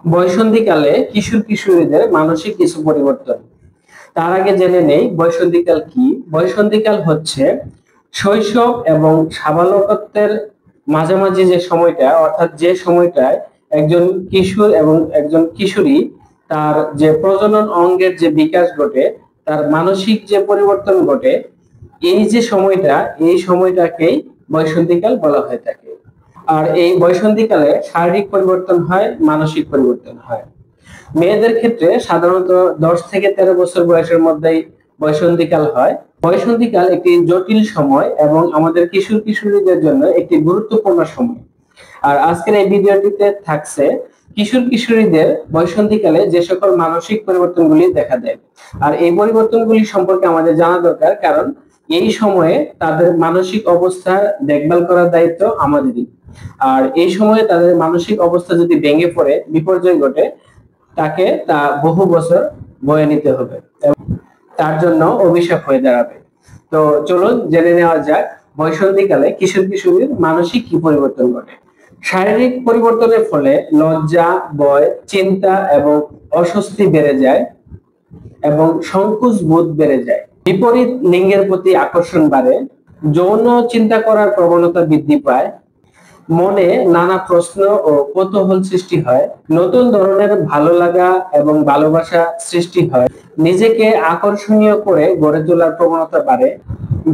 বয়ঃসন্ধিকালে কিশোর কিশোরীদের মানসিক কিছু পরিবর্তন। তার আগে জেনে নেই বয়ঃসন্ধিকাল কি। বয়ঃসন্ধিকাল হচ্ছে শৈশব এবং সাবালকত্বের মাঝামাঝি যে সময়টা, অর্থাৎ যে সময়টায় একজন কিশোর এবং একজন কিশোরী তার যে প্রজনন অঙ্গের যে বিকাশ ঘটে, তার মানসিক যে পরিবর্তন ঘটে, এই যে সময়টা, এই সময়টাকেই বয়ঃসন্ধিকাল বলা হয়ে থাকে। আর এই বয়ঃসন্ধিকালে শারীরিক পরিবর্তন হয়, মানসিক পরিবর্তন হয়। মেয়েদের ক্ষেত্রে সাধারণত 10 থেকে 13 বছর বয়সের মধ্যেই বয়ঃসন্ধিকাল হয়। বয়ঃসন্ধিকাল একটি জটিল সময় এবং আমাদের কিশোর কিশোরীদের জন্য একটি গুরুত্বপূর্ণ সময়। আর আজকের এই ভিডিওটিতে থাকছে কিশোর কিশোরীদের বয়ঃসন্ধিকালে যে সকল মানসিক পরিবর্তনগুলি দেখা দেয়। আর এই পরিবর্তনগুলি সম্পর্কে আমাদের জানা দরকার, কারণ এই সময়ে তাদের মানসিক অবস্থা দেখভাল করার দায়িত্ব আমাদেরই। আর এই সময়ে তাদের মানসিক অবস্থা যদি ভেঙে পড়ে, বিপর্যয় ঘটে, তাকে তা বহু বছর বয়ে নিতে হবে, তার জন্য অভিশাপ হয়ে দাঁড়াবে। তো চলুন জেনে নেওয়া যাক বয়ঃসন্ধিকালে কিশোর কিশোরীর মানসিক কি পরিবর্তন ঘটে। শারীরিক পরিবর্তনের ফলে লজ্জা, ভয়, চিন্তা এবং অস্বস্তি বেড়ে যায় এবং সংকোচ বোধ বেড়ে যায়। বিপরীত লিঙ্গের প্রতি আকর্ষণ বাড়ে, যৌন চিন্তা করার প্রবণতা বৃদ্ধি পায়, মনে নানা প্রশ্ন ও কৌতূহল সৃষ্টি হয়, নতুন ধরনের ভালো লাগা এবং ভালোবাসা সৃষ্টি হয়, নিজেকে আকর্ষণীয় করে গড়ে তোলার প্রবণতা বাড়ে,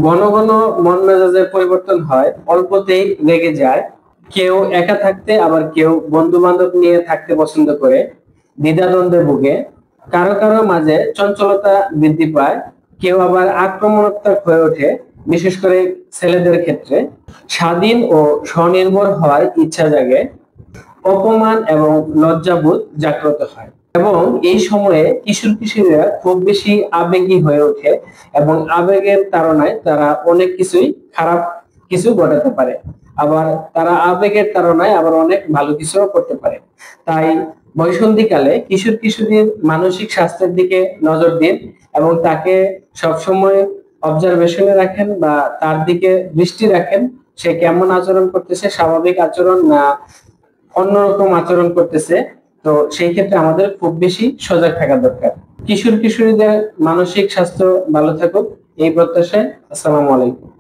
ঘন ঘন মন মেজাজের পরিবর্তন হয়, অল্পতেই রেগে যায়, কেউ একা থাকতে আবার কেউ বন্ধু বান্ধব নিয়ে থাকতে পছন্দ করে, দ্বিধাদ্বন্দ্বে ভুগে, কারো কারো মাঝে চঞ্চলতা বৃদ্ধি পায়, কেউ আবার আক্রমণাত্মক হয়ে ওঠে, বিশেষ করে ছেলেদের ক্ষেত্রে, স্বাধীন ও স্বনির্ভর হওয়ার ইচ্ছা জাগে, অপমান এবং লজ্জাবোধ জাগ্রত হয়। এবং এই সময়ে কিশোর কিশোরীরা খুব বেশি আবেগী হয়ে ওঠে এবং আবেগের তাড়নায় তারা অনেক কিছুই খারাপ কিছু ঘটাতে পারে, আবার তারা আবেগের তাড়নায় আবার অনেক ভালো কিছুও করতে পারে। তাই বয়ঃসন্ধিকালে কিশোর কিশোরীর মানসিক স্বাস্থ্যের দিকে নজর দিন এবং তাকে সবসময় অবজারভেশনে রাখেন বা তার দিকে দৃষ্টি রাখেন, সে কেমন আচরণ করতেছে, স্বাভাবিক আচরণ না অন্যরকম আচরণ করতেছে। তো সেই ক্ষেত্রে আমাদের খুব বেশি সজাগ থাকা দরকার। কিশোর কিশোরীদের মানসিক স্বাস্থ্য ভালো থাকুক এই প্রত্যাশায়। আসসালামু আলাইকুম।